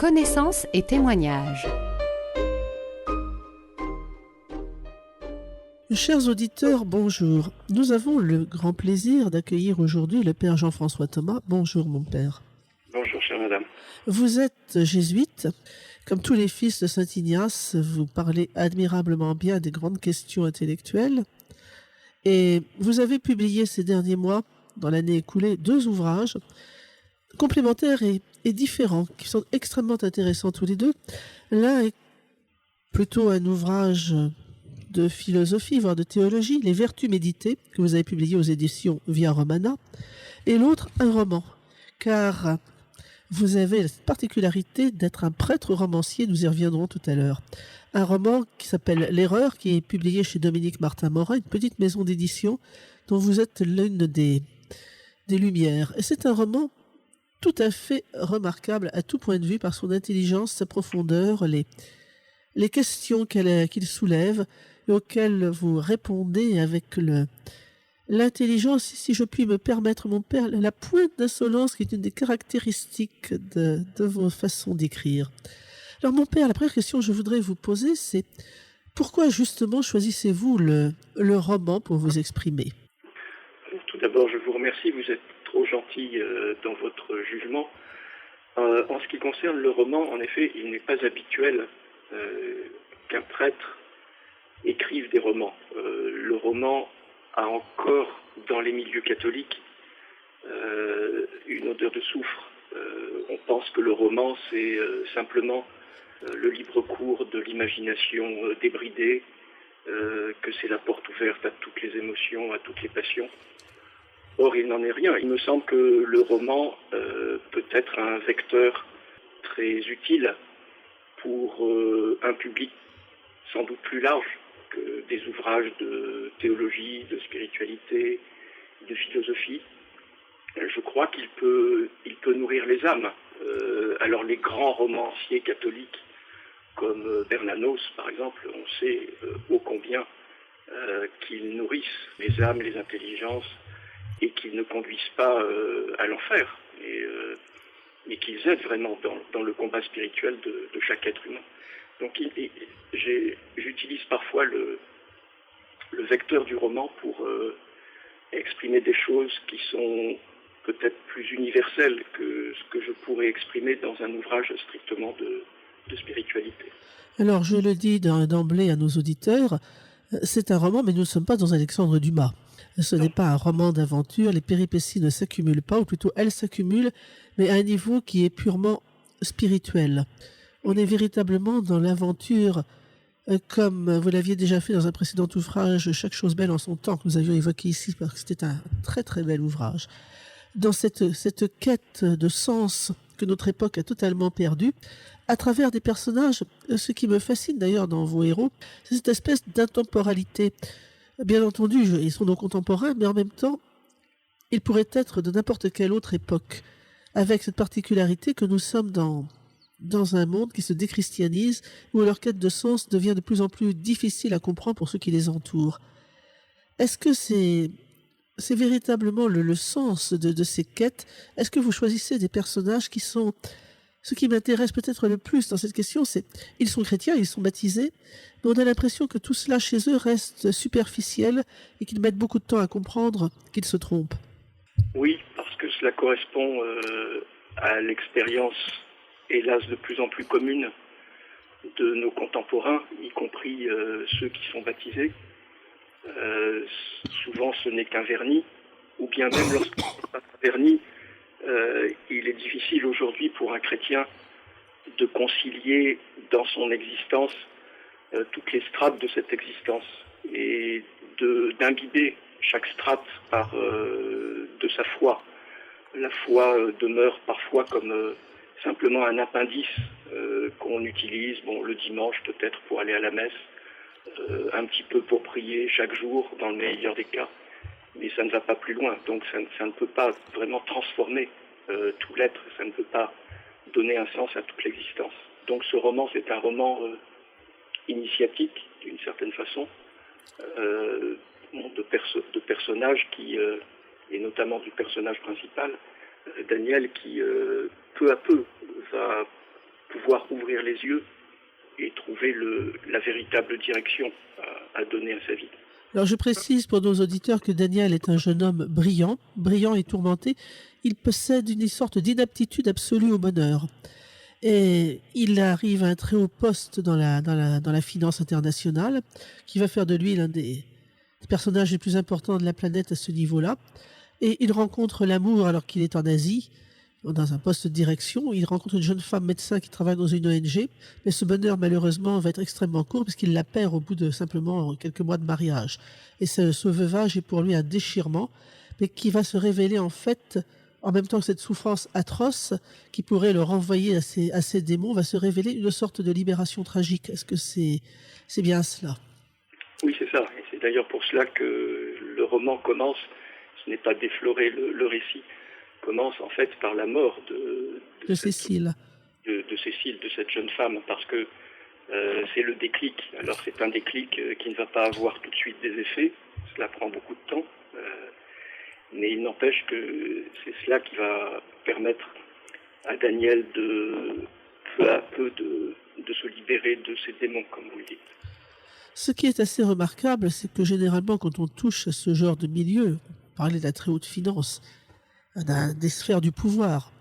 Connaissances et témoignages. Chers auditeurs, bonjour. Nous avons le grand plaisir d'accueillir aujourd'hui le Père Jean-François Thomas. Bonjour mon Père. Bonjour chère Madame. Vous êtes jésuite. Comme tous les fils de Saint Ignace, vous parlez admirablement bien des grandes questions intellectuelles. Et vous avez publié ces derniers mois, dans l'année écoulée, 2 ouvrages complémentaires et différents, qui sont extrêmement intéressants tous les deux. L'un est plutôt un ouvrage de philosophie, voire de théologie, Les Vertus méditées, que vous avez publié aux éditions Via Romana, et l'autre, un roman, car vous avez la particularité d'être un prêtre romancier, nous y reviendrons tout à l'heure. Un roman qui s'appelle L'Erreur, qui est publié chez Dominique Martin-Morin, une petite maison d'édition dont vous êtes l'une des lumières. Et c'est un roman tout à fait remarquable à tout point de vue par son intelligence, sa profondeur, les questions qu'il soulève et auxquelles vous répondez avec l'intelligence, si je puis me permettre, mon père, la pointe d'insolence qui est une des caractéristiques de vos façons d'écrire. Alors mon père, la première question que je voudrais vous poser, c'est pourquoi justement choisissez-vous le roman pour vous exprimer ? Tout d'abord, je vous remercie, vous êtes trop gentil dans votre jugement. En ce qui concerne le roman, en effet, il n'est pas habituel qu'un prêtre écrive des romans. Le roman a encore, dans les milieux catholiques, une odeur de soufre. On pense que le roman, c'est simplement le libre cours de l'imagination débridée, que c'est la porte ouverte à toutes les émotions, à toutes les passions. Or, il n'en est rien. Il me semble que le roman peut être un vecteur très utile pour un public sans doute plus large que des ouvrages de théologie, de spiritualité, de philosophie. Je crois qu'il peut nourrir les âmes. Alors les grands romanciers catholiques comme Bernanos, par exemple, on sait ô combien qu'ils nourrissent les âmes, les intelligences, et qu'ils ne conduisent pas à l'enfer, mais qu'ils aident vraiment dans le combat spirituel de chaque être humain. Donc j'utilise parfois le vecteur du roman pour exprimer des choses qui sont peut-être plus universelles que ce que je pourrais exprimer dans un ouvrage strictement de spiritualité. Alors je le dis d'emblée à nos auditeurs, c'est un roman, mais nous ne sommes pas dans Alexandre Dumas. Ce n'est pas un roman d'aventure, les péripéties ne s'accumulent pas, ou plutôt elles s'accumulent, mais à un niveau qui est purement spirituel. On est véritablement dans l'aventure, comme vous l'aviez déjà fait dans un précédent ouvrage, Chaque chose belle en son temps, que nous avions évoqué ici, parce que c'était un très très bel ouvrage. Dans cette quête de sens que notre époque a totalement perdue, à travers des personnages, ce qui me fascine d'ailleurs dans vos héros, c'est cette espèce d'intemporalité. Bien entendu, ils sont nos contemporains, mais en même temps, ils pourraient être de n'importe quelle autre époque, avec cette particularité que nous sommes dans un monde qui se déchristianise, où leur quête de sens devient de plus en plus difficile à comprendre pour ceux qui les entourent. Est-ce que c'est véritablement le sens de ces quêtes? Est-ce que vous choisissez des personnages qui sont... Ce qui m'intéresse peut-être le plus dans cette question, c'est ils sont chrétiens, ils sont baptisés, mais on a l'impression que tout cela chez eux reste superficiel et qu'ils mettent beaucoup de temps à comprendre qu'ils se trompent. Oui, parce que cela correspond à l'expérience, hélas, de plus en plus commune de nos contemporains, y compris ceux qui sont baptisés. Souvent, ce n'est qu'un vernis, ou bien même lorsqu'il n'est pas un vernis, il est difficile aujourd'hui pour un chrétien de concilier dans son existence toutes les strates de cette existence et d'imbiber chaque strate de sa foi. La foi demeure parfois comme simplement un appendice qu'on utilise le dimanche peut-être pour aller à la messe, un petit peu pour prier chaque jour dans le meilleur des cas. Mais ça ne va pas plus loin, donc ça ne peut pas vraiment transformer tout l'être, ça ne peut pas donner un sens à toute l'existence. Donc ce roman, c'est un roman initiatique, d'une certaine façon, de personnages qui, et notamment du personnage principal, Daniel, qui peu à peu va pouvoir ouvrir les yeux et trouver la véritable direction à donner à sa vie. Alors je précise pour nos auditeurs que Daniel est un jeune homme brillant et tourmenté. Il possède une sorte d'inaptitude absolue au bonheur. Et il arrive à un très haut poste dans la finance internationale, qui va faire de lui l'un des personnages les plus importants de la planète à ce niveau-là. Et il rencontre l'amour alors qu'il est en Asie, dans un poste de direction. Il rencontre une jeune femme médecin qui travaille dans une ONG. Mais ce bonheur, malheureusement, va être extrêmement court puisqu'il la perd au bout de simplement quelques mois de mariage. Et ce veuvage est pour lui un déchirement, mais qui va se révéler en fait, en même temps que cette souffrance atroce qui pourrait le renvoyer à ses démons, va se révéler une sorte de libération tragique. Est-ce que c'est bien cela? Oui, c'est ça. Et c'est d'ailleurs pour cela que le roman commence, ce n'est pas d'effleurer le récit, commence en fait par la mort de Cécile. De Cécile, de cette jeune femme, parce que c'est le déclic. Alors c'est un déclic qui ne va pas avoir tout de suite des effets, cela prend beaucoup de temps, mais il n'empêche que c'est cela qui va permettre à Daniel peu à peu de se libérer de ses démons, comme vous le dites. Ce qui est assez remarquable, c'est que généralement, quand on touche à ce genre de milieu, on parlait de la très haute finance, des sphères du pouvoir,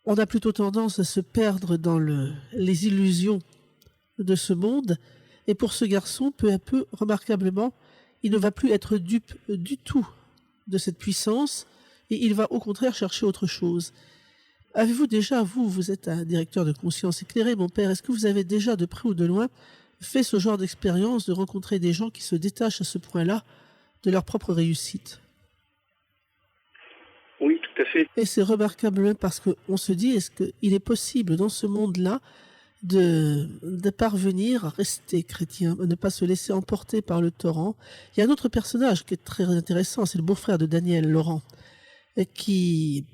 on a plutôt tendance à se perdre dans les illusions de ce monde. Et pour ce garçon, peu à peu, remarquablement, il ne va plus être dupe du tout de cette puissance et il va au contraire chercher autre chose. Avez-vous déjà, vous êtes un directeur de conscience éclairée, mon père, est-ce que vous avez déjà, de près ou de loin, fait ce genre d'expérience de rencontrer des gens qui se détachent à ce point-là de leur propre réussite? Oui, tout à fait. Et c'est remarquable parce qu'on se dit, est-ce qu'il est possible dans ce monde-là de parvenir à rester chrétien, à ne pas se laisser emporter par le torrent? Il y a un autre personnage qui est très intéressant, c'est le beau-frère de Daniel, Laurent, qui,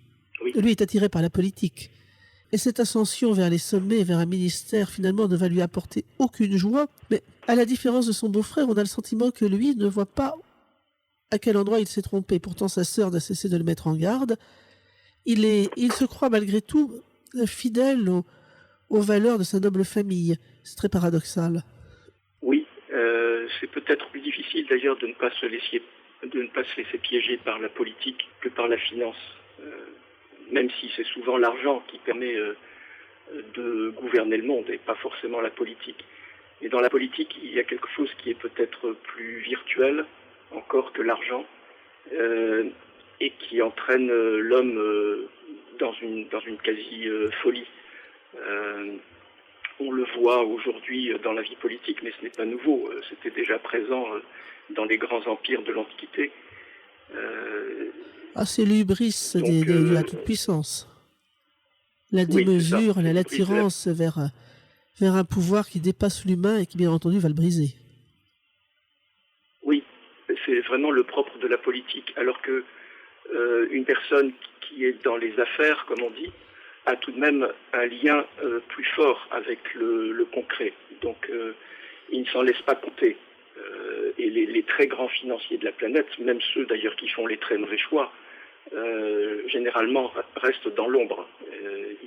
lui, est attiré par la politique. Et cette ascension vers les sommets, vers un ministère, finalement, ne va lui apporter aucune joie. Mais à la différence de son beau-frère, on a le sentiment que lui ne voit pas à quel endroit il s'est trompé. Pourtant, sa sœur n'a cessé de le mettre en garde. Il se croit malgré tout fidèle aux valeurs de sa noble famille. C'est très paradoxal. Oui, c'est peut-être plus difficile d'ailleurs de ne pas se laisser piéger par la politique que par la finance. Même si c'est souvent l'argent qui permet de gouverner le monde et pas forcément la politique. Et dans la politique, il y a quelque chose qui est peut-être plus virtuel encore que l'argent et qui entraîne l'homme dans une quasi-folie. On le voit aujourd'hui dans la vie politique, mais ce n'est pas nouveau. C'était déjà présent dans les grands empires de l'Antiquité. C'est l'hubris de la toute-puissance. La démesure, l'attirance vers un pouvoir qui dépasse l'humain et qui, bien entendu, va le briser. Oui, c'est vraiment le propre de la politique. Alors que une personne qui est dans les affaires, comme on dit, a tout de même un lien plus fort avec le concret. Donc, il ne s'en laisse pas compter. Et les très grands financiers de la planète, même ceux d'ailleurs qui font les très mauvais choix, généralement restent dans l'ombre.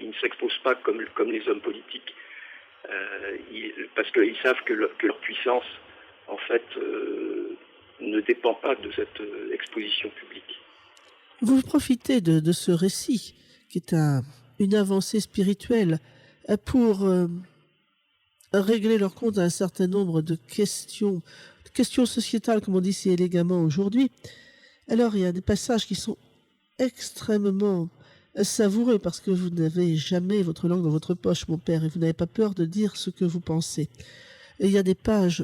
Ils ne s'exposent pas comme les hommes politiques, parce qu'ils savent que leur puissance, en fait, ne dépend pas de cette exposition publique. Vous profitez de ce récit, qui est une avancée spirituelle, pour régler leur compte à un certain nombre de questions sociétales, comme on dit si élégamment aujourd'hui. Alors, il y a des passages qui sont extrêmement savoureux parce que vous n'avez jamais votre langue dans votre poche, mon père, et vous n'avez pas peur de dire ce que vous pensez. Et il y a des pages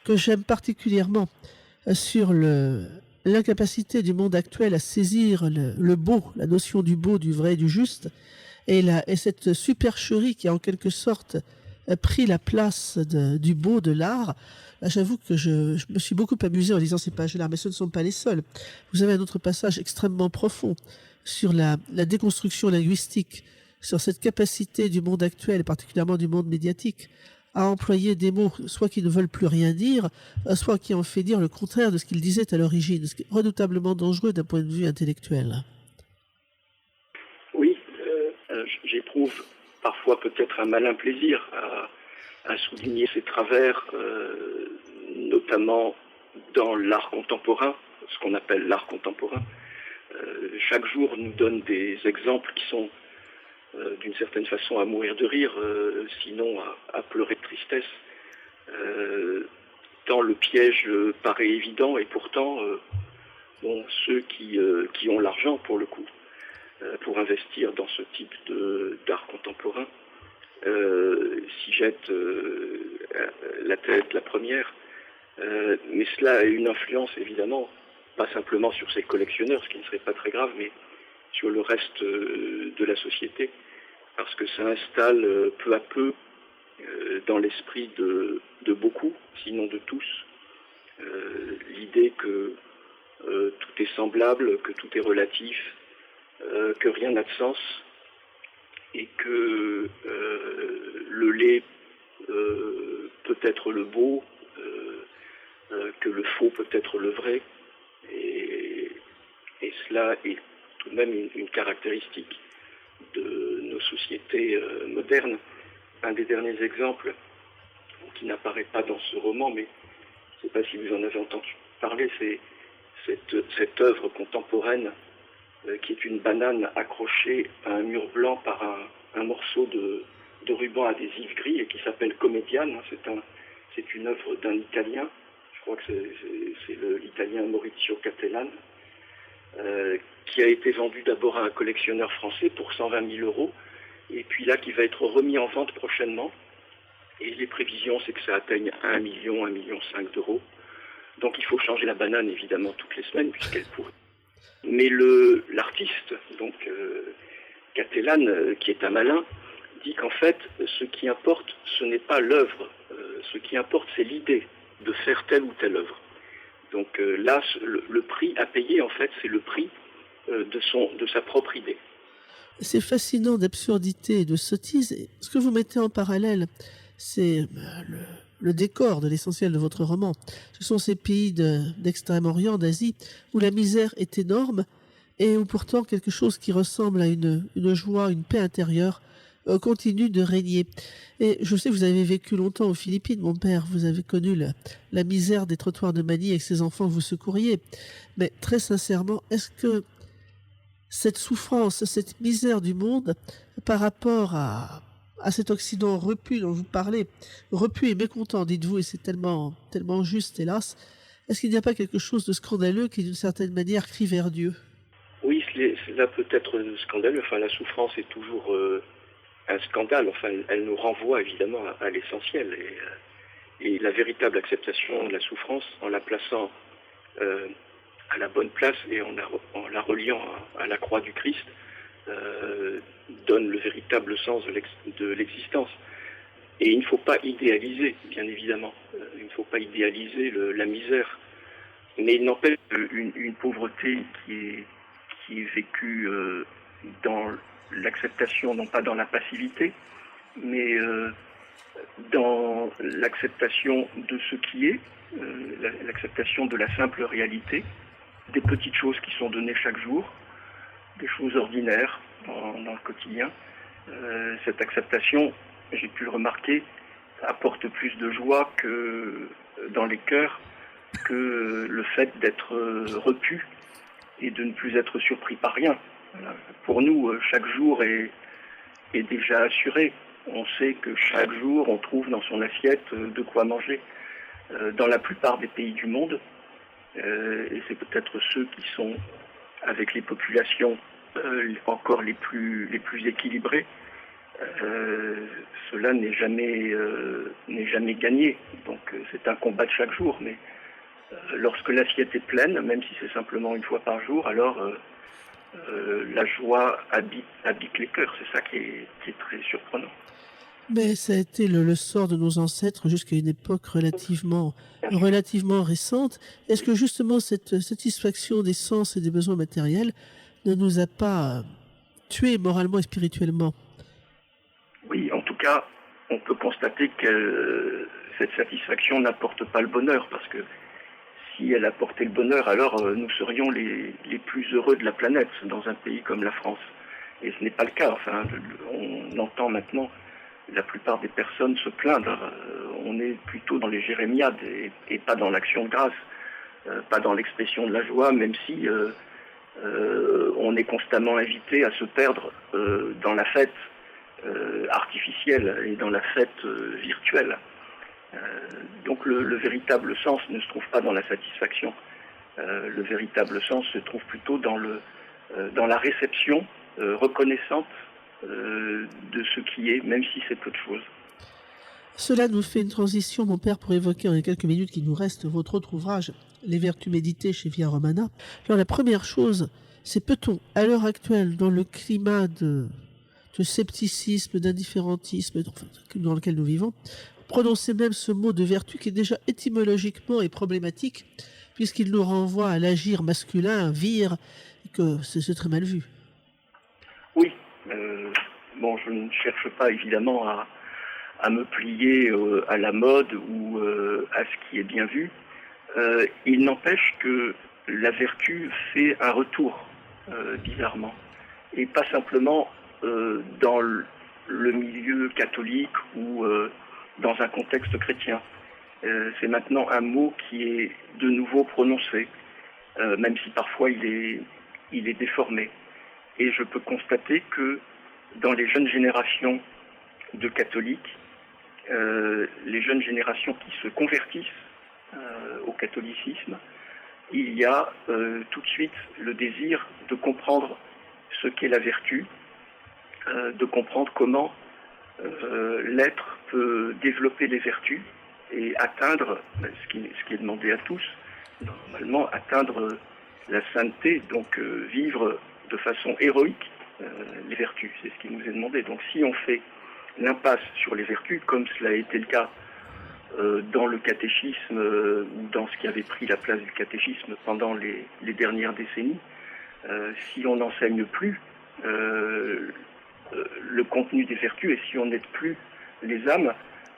que j'aime particulièrement sur l'incapacité du monde actuel à saisir le beau, la notion du beau, du vrai, du juste, et cette supercherie qui a en quelque sorte pris la place du beau, de l'art. Là, j'avoue que je me suis beaucoup amusé en lisant ces pages-là, mais ce ne sont pas les seuls. Vous avez un autre passage extrêmement profond sur la déconstruction linguistique, sur cette capacité du monde actuel, et particulièrement du monde médiatique, à employer des mots soit qui ne veulent plus rien dire, soit qui en fait dire le contraire de ce qu'ils disaient à l'origine, ce qui est redoutablement dangereux d'un point de vue intellectuel. Oui, j'éprouve parfois peut-être un malin plaisir à souligner ses travers, notamment dans l'art contemporain, ce qu'on appelle l'art contemporain. Chaque jour nous donne des exemples qui sont d'une certaine façon à mourir de rire, sinon à pleurer de tristesse. Tant le piège paraît évident et pourtant ceux qui ont l'argent pour le coup, pour investir dans ce type d'art contemporain, s'y jettent la tête la première. Mais cela a une influence évidemment, pas simplement sur ces collectionneurs, ce qui ne serait pas très grave, mais sur le reste de la société, parce que ça installe peu à peu dans l'esprit de beaucoup, sinon de tous, l'idée que tout est semblable, que tout est relatif, que rien n'a de sens, et que le laid peut être le beau, que le faux peut être le vrai, et cela est tout de même une caractéristique de nos sociétés modernes. Un des derniers exemples, qui n'apparaît pas dans ce roman, mais je ne sais pas si vous en avez entendu parler, c'est cette œuvre contemporaine qui est une banane accrochée à un mur blanc par un morceau de ruban adhésif gris et qui s'appelle Comedian. C'est une œuvre d'un Italien, je crois que c'est l'Italien Maurizio Cattelan, qui a été vendu d'abord à un collectionneur français pour 120 000 €, et puis là qui va être remis en vente prochainement. Et les prévisions, c'est que ça atteigne 1 million, 1,5 million d'euros. Donc il faut changer la banane évidemment toutes les semaines puisqu'elle pourrit. Mais l'artiste, donc Cattelan, qui est un malin, dit qu'en fait, ce qui importe, ce n'est pas l'œuvre. Ce qui importe, c'est l'idée de faire telle ou telle œuvre. Donc là, le prix à payer, en fait, c'est le prix de sa propre idée. C'est fascinant d'absurdité et de sottise. Et ce que vous mettez en parallèle, c'est le décor de l'essentiel de votre roman. Ce sont ces pays d'Extrême-Orient, d'Asie, où la misère est énorme et où pourtant quelque chose qui ressemble à une joie, une paix intérieure continue de régner. Et je sais que vous avez vécu longtemps aux Philippines, mon père. Vous avez connu la misère des trottoirs de Manille avec ces enfants que vous secouriez. Mais très sincèrement, est-ce que cette souffrance, cette misère du monde, par rapport à cet Occident repu dont vous parlez, repu et mécontent, dites-vous, et c'est tellement juste, hélas, est-ce qu'il n'y a pas quelque chose de scandaleux qui, d'une certaine manière, crie vers Dieu? Oui, cela peut être scandaleux. Enfin, la souffrance est toujours un scandale. Enfin, elle nous renvoie évidemment à l'essentiel. Et la véritable acceptation de la souffrance, en la plaçant à la bonne place et en la reliant à la croix du Christ, donne le véritable sens de l'existence. Et il ne faut pas idéaliser, bien évidemment. Il ne faut pas idéaliser la misère. Mais il n'empêche une pauvreté qui est vécue dans l'acceptation, non pas dans la passivité, mais dans l'acceptation de ce qui est, l'acceptation de la simple réalité, des petites choses qui sont données chaque jour, des choses ordinaires dans le quotidien. Cette acceptation, j'ai pu le remarquer, apporte plus de joie que dans les cœurs que le fait d'être repu et de ne plus être surpris par rien. Voilà. Pour nous, chaque jour est déjà assuré. On sait que chaque jour, on trouve dans son assiette de quoi manger. Dans la plupart des pays du monde, et c'est peut-être ceux qui sont avec les populations encore les plus équilibrées, cela n'est jamais gagné. Donc c'est un combat de chaque jour. Mais lorsque l'assiette est pleine, même si c'est simplement une fois par jour, alors la joie habite les cœurs. C'est ça qui est très surprenant. Mais ça a été le sort de nos ancêtres jusqu'à une époque relativement récente. Est-ce que justement cette satisfaction des sens et des besoins matériels ne nous a pas tués moralement et spirituellement? Oui, en tout cas, on peut constater que cette satisfaction n'apporte pas le bonheur, parce que si elle apportait le bonheur, alors nous serions les plus heureux de la planète dans un pays comme la France. Et ce n'est pas le cas. Enfin, on entend maintenant la plupart des personnes se plaindre. On est plutôt dans les jérémiades et pas dans l'action de grâce, pas dans l'expression de la joie, même si on est constamment invité à se perdre dans la fête artificielle et dans la fête virtuelle. Donc le véritable sens ne se trouve pas dans la satisfaction. Le véritable sens se trouve plutôt dans la réception reconnaissante de ce qui est, même si c'est peu de choses. Cela nous fait une transition, mon père, pour évoquer en les quelques minutes qui nous restent votre autre ouvrage, Les Vertus méditées chez Via Romana. Alors la première chose, c'est peut-on, à l'heure actuelle, dans le climat de scepticisme, d'indifférentisme dans lequel nous vivons, prononcer même ce mot de vertu qui est déjà étymologiquement est problématique, puisqu'il nous renvoie à l'agir masculin, vir, et que c'est très mal vu. Oui, je ne cherche pas évidemment à me plier à la mode ou à ce qui est bien vu. Il n'empêche que la vertu fait un retour, bizarrement, et pas simplement dans le milieu catholique ou dans un contexte chrétien. C'est maintenant un mot qui est de nouveau prononcé, même si parfois il est déformé. Et je peux constater que dans les jeunes générations de catholiques, les jeunes générations qui se convertissent au catholicisme, il y a tout de suite le désir de comprendre ce qu'est la vertu, de comprendre comment l'être peut développer les vertus et atteindre ce qui est demandé à tous, normalement atteindre la sainteté, donc vivre de façon héroïque les vertus, c'est ce qui nous est demandé. Donc si on fait l'impasse sur les vertus, comme cela a été le cas dans le catéchisme ou dans ce qui avait pris la place du catéchisme pendant les dernières décennies, si on n'enseigne plus le contenu des vertus et si on n'aide plus les âmes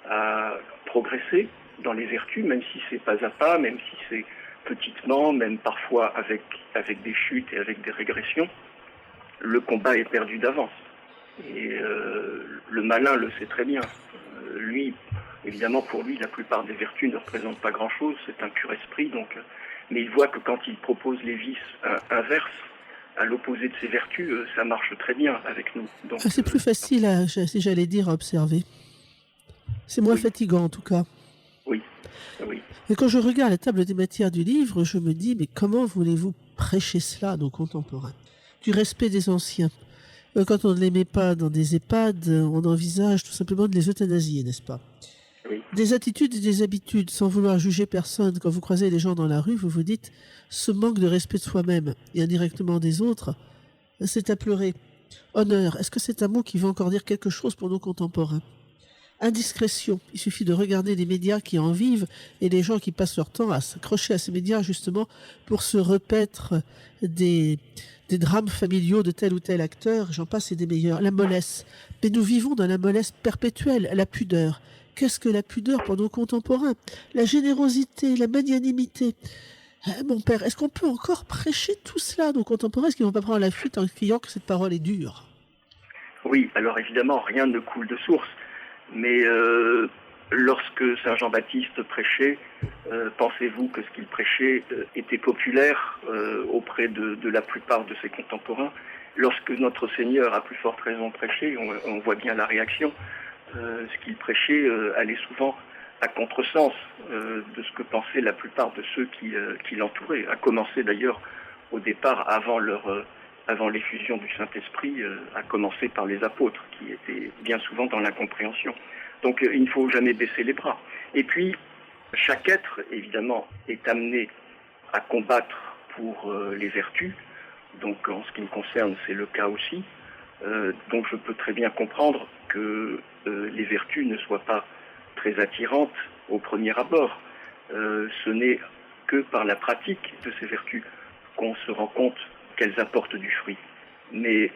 à progresser dans les vertus, même si c'est pas à pas, même si c'est petitement, même parfois avec des chutes et avec des régressions, le combat est perdu d'avance. Et le malin le sait très bien. Lui, évidemment, pour lui, la plupart des vertus ne représentent pas grand-chose, c'est un pur esprit, donc, mais il voit que quand il propose les vices inverses, à l'opposé de ses vertus, ça marche très bien avec nous. Donc, c'est plus facile, si j'allais dire, à observer. C'est moins fatigant, en tout cas. Oui. Et quand je regarde la table des matières du livre, je me dis, mais comment voulez-vous prêcher cela à nos contemporains? Du respect des anciens. Quand on ne les met pas dans des EHPAD, on envisage tout simplement de les euthanasier, n'est-ce pas? Oui. Des attitudes et des habitudes, sans vouloir juger personne. Quand vous croisez les gens dans la rue, vous vous dites, ce manque de respect de soi-même et indirectement des autres, c'est à pleurer. Honneur, est-ce que c'est un mot qui veut encore dire quelque chose pour nos contemporains? Indiscrétion, il suffit de regarder les médias qui en vivent et les gens qui passent leur temps à s'accrocher à ces médias justement pour se repaître des drames familiaux de tel ou tel acteur, j'en passe et des meilleurs. La mollesse, mais nous vivons dans la mollesse perpétuelle, la pudeur. Qu'est-ce que la pudeur pour nos contemporains? La générosité, la magnanimité. Mon père, est-ce qu'on peut encore prêcher tout cela à nos contemporains? Est-ce qu'ils ne vont pas prendre la fuite en criant que cette parole est dure? Oui, alors évidemment, rien ne coule de source. Mais lorsque Saint Jean-Baptiste prêchait, pensez-vous que ce qu'il prêchait était populaire auprès de la plupart de ses contemporains? Lorsque notre Seigneur a plus forte raison prêché, on voit bien la réaction. Ce qu'il prêchait allait souvent à contresens de ce que pensaient la plupart de ceux qui l'entouraient, à commencer d'ailleurs au départ avant l'effusion du Saint-Esprit, à commencer par les apôtres, qui étaient bien souvent dans l'incompréhension. Donc il ne faut jamais baisser les bras. Et puis, chaque être, évidemment, est amené à combattre pour les vertus. Donc en ce qui me concerne, c'est le cas aussi. Donc je peux très bien comprendre que les vertus ne soient pas très attirantes au premier abord. Ce n'est que par la pratique de ces vertus qu'on se rend compte qu'elles apportent du fruit. Mais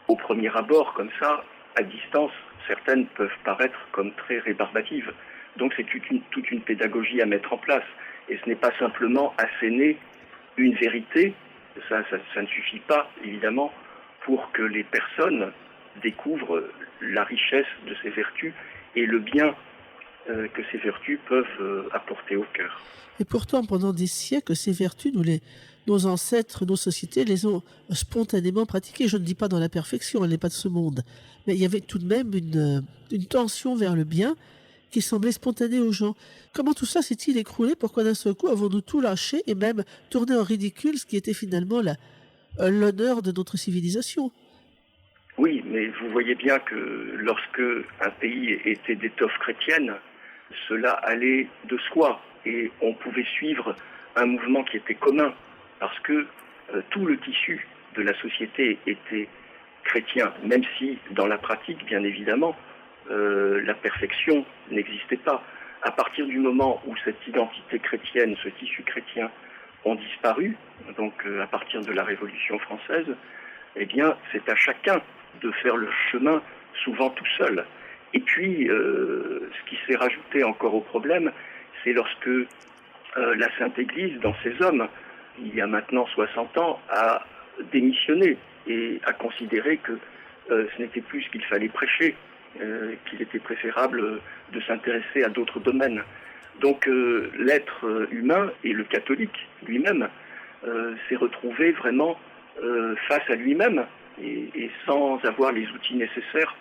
au premier abord, comme ça, à distance, certaines peuvent paraître comme très rébarbatives. Donc c'est toute une pédagogie à mettre en place. Et ce n'est pas simplement asséner une vérité, ça ne suffit pas, évidemment, pour que les personnes découvrent la richesse de ces vertus et le bien que ces vertus peuvent apporter au cœur. Et pourtant, pendant des siècles, ces vertus, nos ancêtres, nos sociétés les ont spontanément pratiquées. Je ne dis pas dans la perfection, elle n'est pas de ce monde. Mais il y avait tout de même une tension vers le bien qui semblait spontanée aux gens. Comment tout ça s'est-il écroulé? Pourquoi d'un seul coup avons-nous tout lâché et même tourné en ridicule ce qui était finalement l'honneur de notre civilisation? Oui, mais vous voyez bien que lorsque un pays était d'étoffe chrétienne, cela allait de soi et on pouvait suivre un mouvement qui était commun parce que tout le tissu de la société était chrétien, même si dans la pratique, bien évidemment, la perfection n'existait pas. À partir du moment où cette identité chrétienne, ce tissu chrétien ont disparu, donc à partir de la Révolution française, eh bien c'est à chacun de faire le chemin, souvent tout seul. Et puis, ce qui s'est rajouté encore au problème, c'est lorsque la Sainte Église, dans ses hommes, il y a maintenant 60 ans, a démissionné et a considéré que ce n'était plus ce qu'il fallait prêcher, qu'il était préférable de s'intéresser à d'autres domaines. Donc l'être humain et le catholique lui-même s'est retrouvé vraiment face à lui-même et sans avoir les outils nécessaires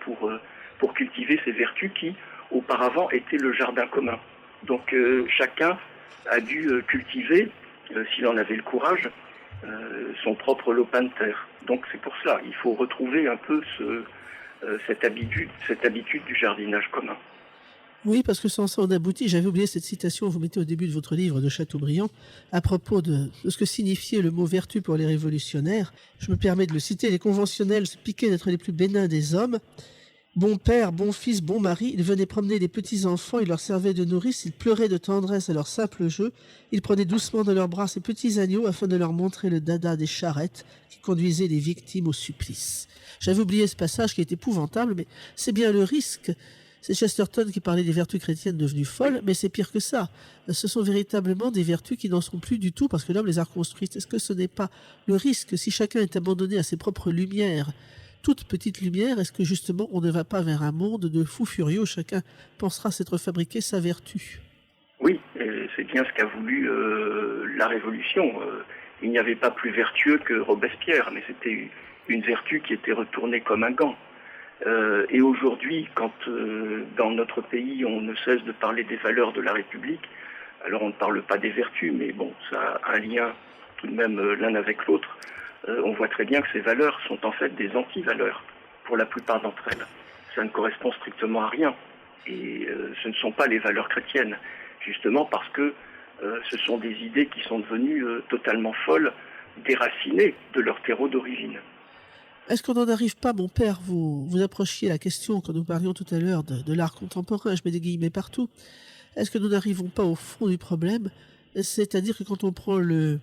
pour cultiver ces vertus qui, auparavant, étaient le jardin commun. Donc chacun a dû cultiver, s'il en avait le courage, son propre lopin de terre. Donc c'est pour cela, il faut retrouver un peu cette habitude du jardinage commun. Oui, parce que sans ça, on aboutit. J'avais oublié cette citation que vous mettez au début de votre livre de Chateaubriand à propos de ce que signifiait le mot vertu pour les révolutionnaires. Je me permets de le citer. Les conventionnels se piquaient d'être les plus bénins des hommes. Bon père, bon fils, bon mari, ils venaient promener les petits-enfants, ils leur servaient de nourrice, ils pleuraient de tendresse à leur simple jeu, ils prenaient doucement dans leurs bras ces petits agneaux afin de leur montrer le dada des charrettes qui conduisaient les victimes au supplice. J'avais oublié ce passage qui est épouvantable, mais c'est bien le risque. C'est Chesterton qui parlait des vertus chrétiennes devenues folles, mais c'est pire que ça. Ce sont véritablement des vertus qui n'en sont plus du tout parce que l'homme les a reconstruites. Est-ce que ce n'est pas le risque, si chacun est abandonné à ses propres lumières, toute petite lumière, est-ce que justement on ne va pas vers un monde de fous furieux où chacun pensera s'être fabriqué sa vertu? Oui, c'est bien ce qu'a voulu la Révolution. Il n'y avait pas plus vertueux que Robespierre, mais c'était une vertu qui était retournée comme un gant. Et aujourd'hui, quand dans notre pays on ne cesse de parler des valeurs de la République, alors on ne parle pas des vertus, mais bon, ça a un lien tout de même l'un avec l'autre. On voit très bien que ces valeurs sont en fait des anti-valeurs pour la plupart d'entre elles. Ça ne correspond strictement à rien. Et ce ne sont pas les valeurs chrétiennes, justement parce que ce sont des idées qui sont devenues totalement folles, déracinées de leur terreau d'origine. Est-ce qu'on n'en arrive pas, mon père, vous approchiez la question quand nous parlions tout à l'heure de l'art contemporain, je mets des guillemets partout, est-ce que nous n'arrivons pas au fond du problème? C'est-à-dire que quand on prend le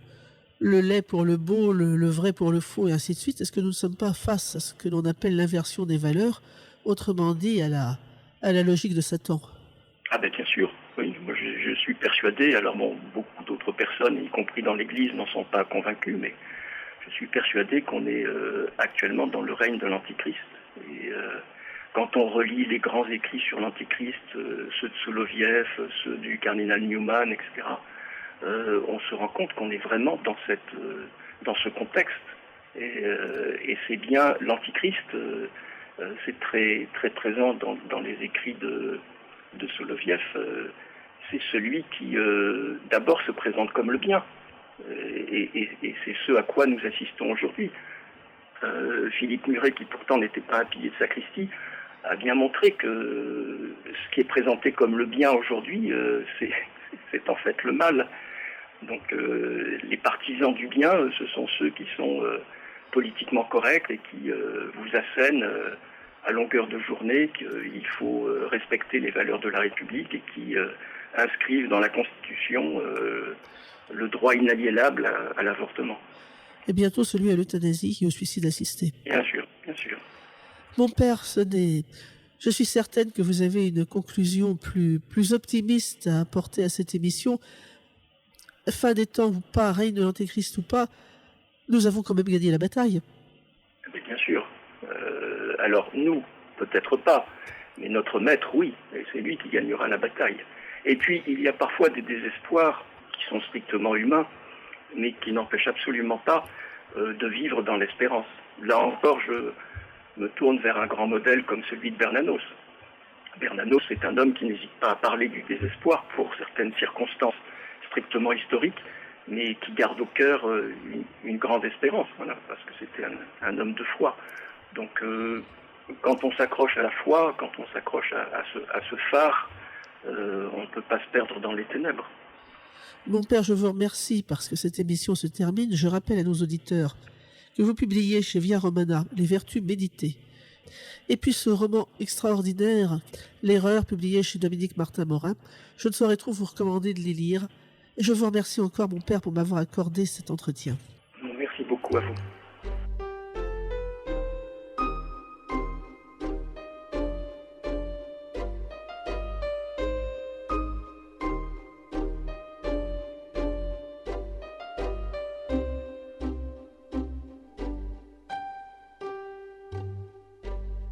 lait pour le beau, le vrai pour le faux et ainsi de suite, est-ce que nous ne sommes pas face à ce que l'on appelle l'inversion des valeurs, autrement dit à la logique de Satan? Ah ben bien sûr, oui, moi je suis persuadé, alors bon, beaucoup d'autres personnes, y compris dans l'Église, n'en sont pas convaincues, mais je suis persuadé qu'on est actuellement dans le règne de l'Antichrist. Et quand on relit les grands écrits sur l'Antichrist, ceux de Soloviev, ceux du cardinal Newman, etc., on se rend compte qu'on est vraiment dans ce contexte. Et c'est bien l'Antichrist, c'est très, très présent dans les écrits de Soloviev, c'est celui qui d'abord se présente comme le bien. Et c'est ce à quoi nous assistons aujourd'hui. Philippe Muret, qui pourtant n'était pas un pilier de sacristie, a bien montré que ce qui est présenté comme le bien aujourd'hui, c'est en fait le mal. Donc les partisans du bien, ce sont ceux qui sont politiquement corrects et qui vous assènent à longueur de journée qu'il faut respecter les valeurs de la République et qui inscrivent dans la Constitution le droit inaliénable à l'avortement. Et bientôt celui à l'euthanasie et au suicide assisté. Bien sûr, bien sûr. Mon père, je suis certaine que vous avez une conclusion plus optimiste à apporter à cette émission. Fin des temps ou pas, règne de l'Antéchrist ou pas, nous avons quand même gagné la bataille. Mais bien sûr. Alors nous, peut-être pas, mais notre maître, oui, et c'est lui qui gagnera la bataille. Et puis, il y a parfois des désespoirs qui sont strictement humains, mais qui n'empêchent absolument pas de vivre dans l'espérance. Là encore, je me tourne vers un grand modèle comme celui de Bernanos. Bernanos est un homme qui n'hésite pas à parler du désespoir pour certaines circonstances strictement historiques, mais qui garde au cœur une grande espérance, voilà, parce que c'était un homme de foi. Donc, quand on s'accroche à la foi, quand on s'accroche à ce phare, on ne peut pas se perdre dans les ténèbres. Mon père, je vous remercie parce que cette émission se termine. Je rappelle à nos auditeurs que vous publiez chez Via Romana Les Vertus méditées. Et puis ce roman extraordinaire, L'Erreur, publié chez Dominique Martin-Morin. Je ne saurais trop vous recommander de les lire. Et je vous remercie encore, mon père, pour m'avoir accordé cet entretien. Merci beaucoup à vous.